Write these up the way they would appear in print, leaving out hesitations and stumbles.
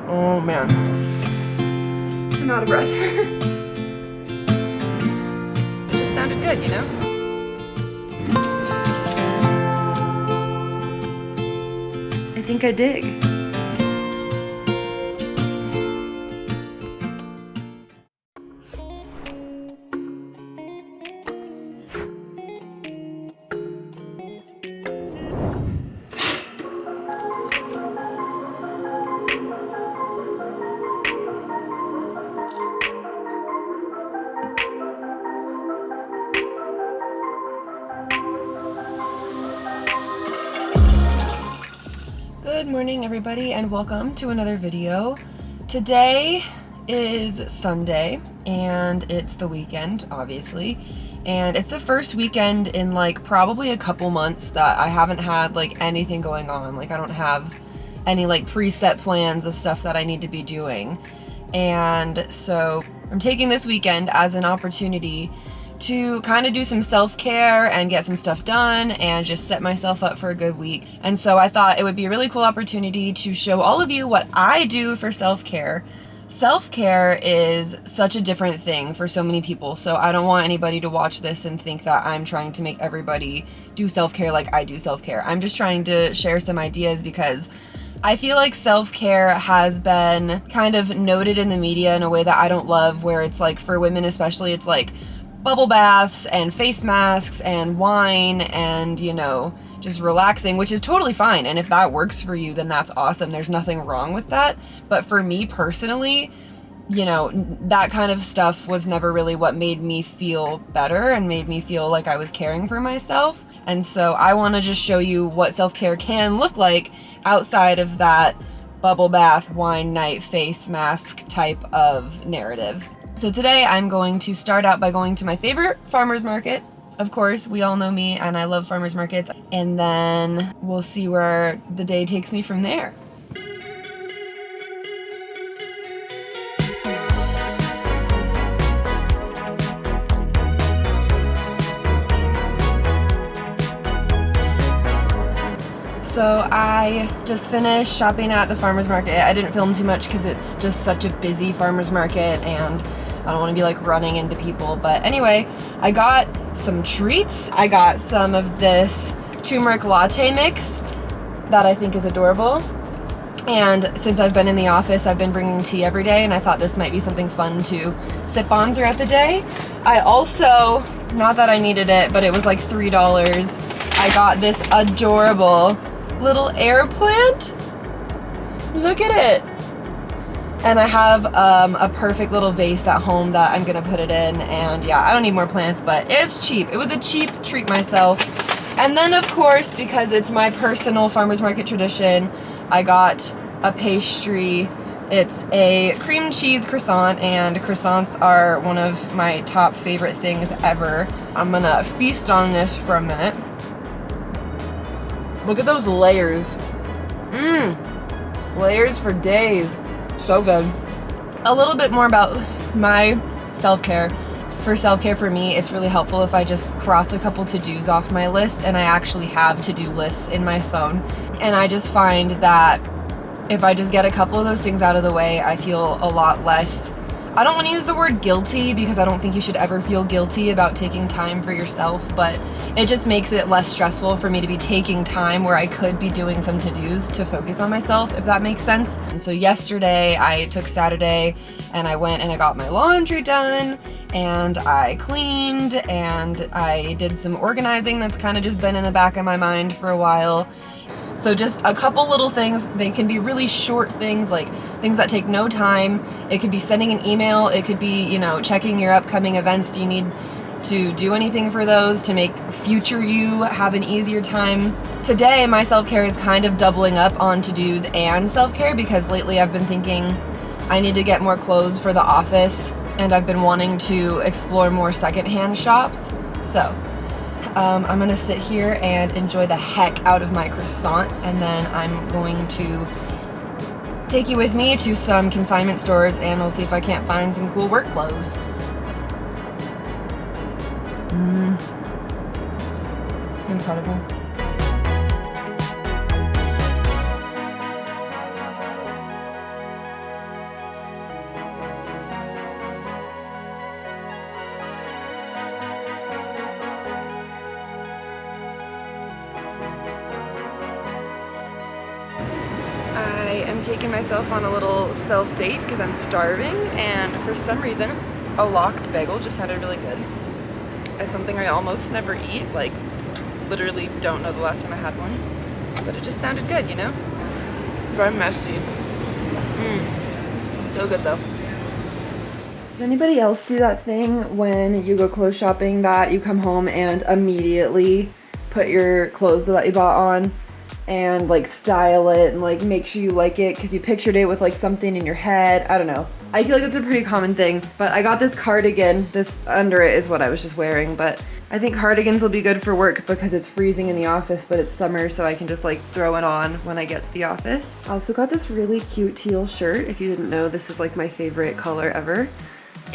Oh man. I'm out of breath. It just sounded good, you know? I think I dig. Good morning, everybody, and welcome to another video. Today is Sunday, and it's the weekend, obviously, and it's the first weekend in like probably a couple months that I haven't had like anything going on. Like I don't have any like preset plans of stuff that I need to be doing, and so I'm taking this weekend as an opportunity to kind of do some self-care and get some stuff done and just set myself up for a good week. And so I thought it would be a really cool opportunity to show all of you what I do for self-care. Self-care is such a different thing for so many people, so I don't want anybody to watch this and think that I'm trying to make everybody do self-care like I do self-care. I'm just trying to share some ideas because I feel like self-care has been kind of noted in the media in a way that I don't love, where it's like, for women especially, it's like bubble baths and face masks and wine and, you know, just relaxing, which is totally fine. And if that works for you, then that's awesome. There's nothing wrong with that. But for me personally, you know, that kind of stuff was never really what made me feel better and made me feel like I was caring for myself. And so I want to just show you what self-care can look like outside of that bubble bath, wine night, face mask type of narrative. So today I'm going to start out by going to my favorite farmer's market. Of course, we all know me and I love farmer's markets. And then we'll see where the day takes me from there. So I just finished shopping at the farmer's market. I didn't film too much because it's just such a busy farmer's market and I don't want to be like running into people. But anyway, I got some treats. I got some of this turmeric latte mix that I think is adorable. And since I've been in the office, I've been bringing tea every day, and I thought this might be something fun to sip on throughout the day. I also, not that I needed it, but it was like $3. I got this adorable little air plant. Look at it. And I have a perfect little vase at home that I'm gonna put it in, and yeah, I don't need more plants, but it's cheap. It was a cheap treat myself. And then of course, because it's my personal farmer's market tradition, I got a pastry. It's a cream cheese croissant, and croissants are one of my top favorite things ever. I'm gonna feast on this for a minute. Look at those layers. Layers for days. So good. A little bit more about my self-care. For self-care for me, it's really helpful if I just cross a couple to-dos off my list, and I actually have to-do lists in my phone. And I just find that if I just get a couple of those things out of the way, I feel a lot less, I don't want to use the word guilty because I don't think you should ever feel guilty about taking time for yourself, but it just makes it less stressful for me to be taking time where I could be doing some to-dos to focus on myself, if that makes sense. And so yesterday I took Saturday and I went and I got my laundry done and I cleaned and I did some organizing that's kind of just been in the back of my mind for a while. So just a couple little things. They can be really short things, like things that take no time. It could be sending an email. It could be, you know, checking your upcoming events. Do you need to do anything for those to make future you have an easier time? Today, my self-care is kind of doubling up on to-dos and self-care because lately I've been thinking I need to get more clothes for the office, and I've been wanting to explore more secondhand shops. So I'm gonna sit here and enjoy the heck out of my croissant, and then I'm going to take you with me to some consignment stores and we'll see if I can't find some cool work clothes. Incredible. taking myself on a little self-date because I'm starving, and for some reason, a lox bagel just sounded really good. It's something I almost never eat, like literally don't know the last time I had one, but it just sounded good, you know? Very messy. So good though. Does anybody else do that thing when you go clothes shopping that you come home and immediately put your clothes that you bought on and like style it and like make sure you like it because you pictured it with like something in your head? I don't know. I feel like that's a pretty common thing, but I got this cardigan. This under it is what I was just wearing, but I think cardigans will be good for work because it's freezing in the office, but it's summer, so I can just like throw it on when I get to the office. I also got this really cute teal shirt. If you didn't know, this is like my favorite color ever,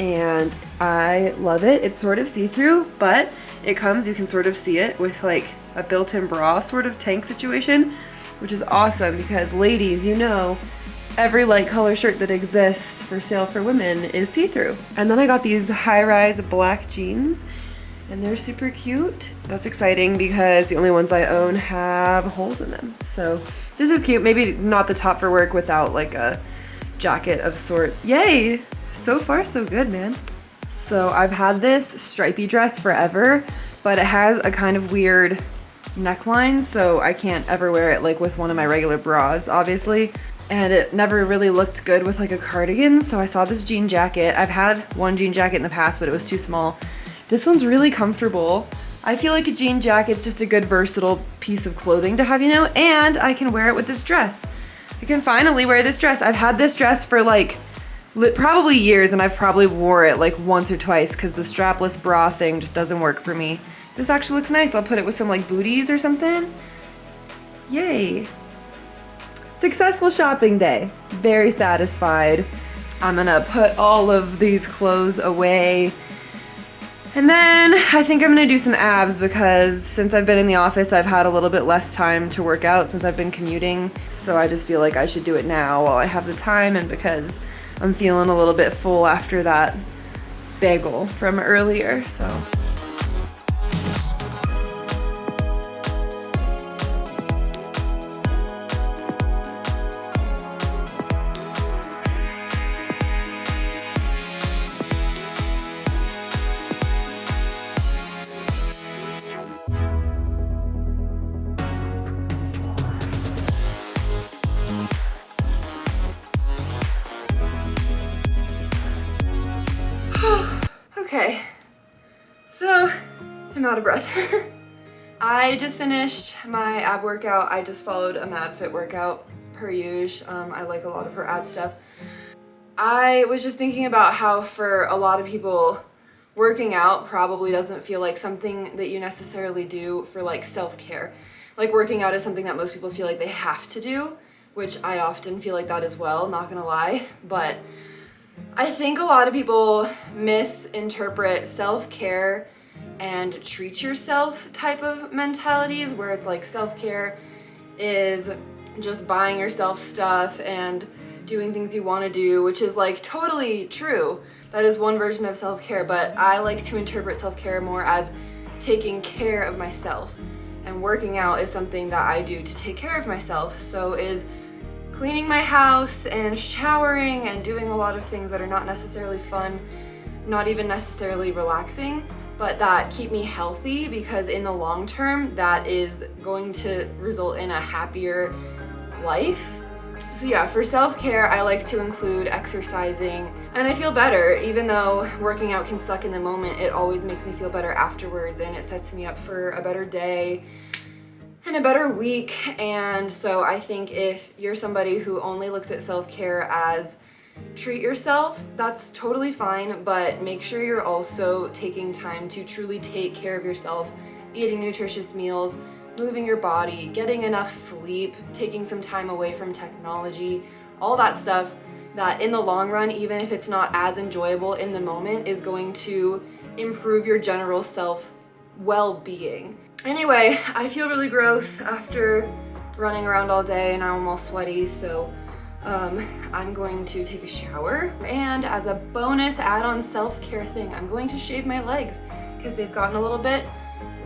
and I love it. It's sort of see-through, but it comes, you can sort of see it with like a built-in bra sort of tank situation, which is awesome because ladies, you know, every light color shirt that exists for sale for women is see-through. And then I got these high-rise black jeans, and they're super cute. That's exciting because the only ones I own have holes in them. So this is cute. Maybe not the top for work without like a jacket of sorts. Yay! So far so good, man. So I've had this stripy dress forever, but it has a kind of weird neckline, so I can't ever wear it like with one of my regular bras, obviously. And it never really looked good with like a cardigan, so I saw this jean jacket. I've had one jean jacket in the past, but it was too small. This one's really comfortable. I feel like a jean jacket's just a good versatile piece of clothing to have, you know, and I can wear it with this dress. I can finally wear this dress. I've had this dress for like probably years, and I've probably wore it like once or twice because the strapless bra thing just doesn't work for me. This actually looks nice. I'll put it with some like booties or something. Yay. Successful shopping day. Very satisfied. I'm gonna put all of these clothes away. And then I think I'm gonna do some abs because since I've been in the office, I've had a little bit less time to work out since I've been commuting. So I just feel like I should do it now while I have the time, and because I'm feeling a little bit full after that bagel from earlier, so. Okay, so I'm out of breath. I just finished my ab workout. I just followed a MadFit workout per usual. I like a lot of her ab stuff. I was just thinking about how for a lot of people, working out probably doesn't feel like something that you necessarily do for like self-care. Like working out is something that most people feel like they have to do, which I often feel like that as well, not gonna lie, but I think a lot of people misinterpret self-care and treat yourself type of mentalities, where it's like self-care is just buying yourself stuff and doing things you want to do, which is like totally true. That is one version of self-care, but I like to interpret self-care more as taking care of myself. And working out is something that I do to take care of myself. So is cleaning my house and showering and doing a lot of things that are not necessarily fun, not even necessarily relaxing, but that keep me healthy, because in the long term, that is going to result in a happier life. So yeah, for self-care, I like to include exercising, and I feel better. Even though working out can suck in the moment, it always makes me feel better afterwards, and it sets me up for a better day and a better week. And so I think if you're somebody who only looks at self-care as treat yourself, that's totally fine, but make sure you're also taking time to truly take care of yourself, eating nutritious meals, moving your body, getting enough sleep, taking some time away from technology, all that stuff that in the long run, even if it's not as enjoyable in the moment, is going to improve your general well-being. Anyway, I feel really gross after running around all day and I'm all sweaty, so I'm going to take a shower, and as a bonus add-on self-care thing, I'm going to shave my legs because they've gotten a little bit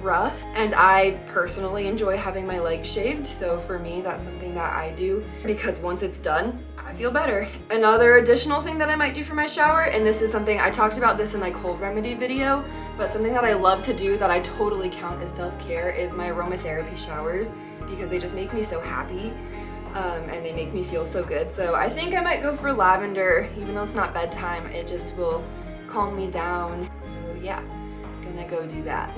rough, and I personally enjoy having my legs shaved, so for me that's something that I do because once it's done, I feel better. Another additional thing that I might do for my shower, and this is something I talked about this in my cold remedy video, but something that I love to do that I totally count as self-care is my aromatherapy showers, because they just make me so happy. And they make me feel so good. So I think I might go for lavender, even though it's not bedtime, it just will calm me down. So yeah, gonna go do that.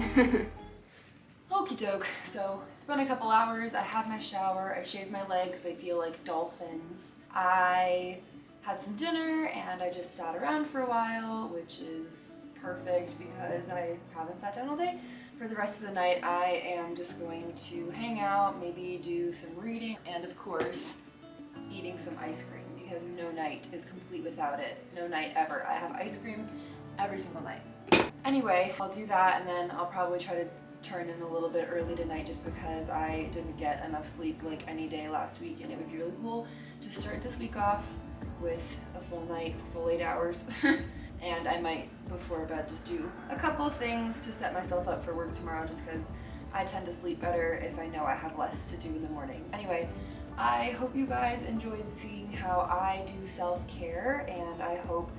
Okie doke, so it's been a couple hours, I had my shower, I shaved my legs, they feel like dolphins. I had some dinner and I just sat around for a while, which is perfect because I haven't sat down all day. For the rest of the night, I am just going to hang out, maybe do some reading, and of course, eating some ice cream, because no night is complete without it. No night ever. I have ice cream every single night. Anyway, I'll do that, and then I'll probably try to turn in a little bit early tonight just because I didn't get enough sleep like any day last week, and it would be really cool to start this week off with a full night, full 8 hours. And I might, before bed, just do a couple of things to set myself up for work tomorrow, just because I tend to sleep better if I know I have less to do in the morning. Anyway, I hope you guys enjoyed seeing how I do self-care, and I hope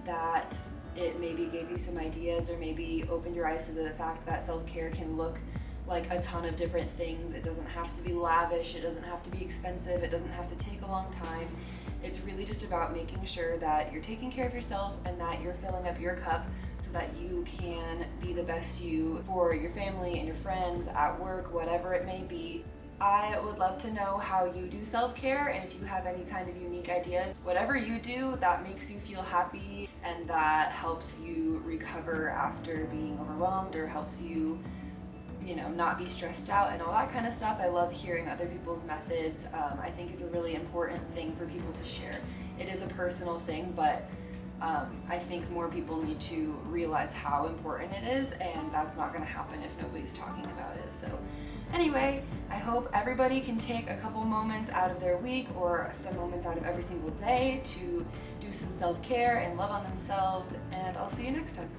that it maybe gave you some ideas or maybe opened your eyes to the fact that self-care can look like a ton of different things. It doesn't have to be lavish, it doesn't have to be expensive, it doesn't have to take a long time. It's really just about making sure that you're taking care of yourself and that you're filling up your cup so that you can be the best you for your family and your friends, at work, whatever it may be. I would love to know how you do self-care, and if you have any kind of unique ideas. Whatever you do that makes you feel happy and that helps you recover after being overwhelmed or helps you, not be stressed out and all that kind of stuff. I love hearing other people's methods. I think it's a really important thing for people to share. It is a personal thing, but I think more people need to realize how important it is, and that's not going to happen if nobody's talking about it. So anyway, I hope everybody can take a couple moments out of their week or some moments out of every single day to do some self-care and love on themselves, and I'll see you next time.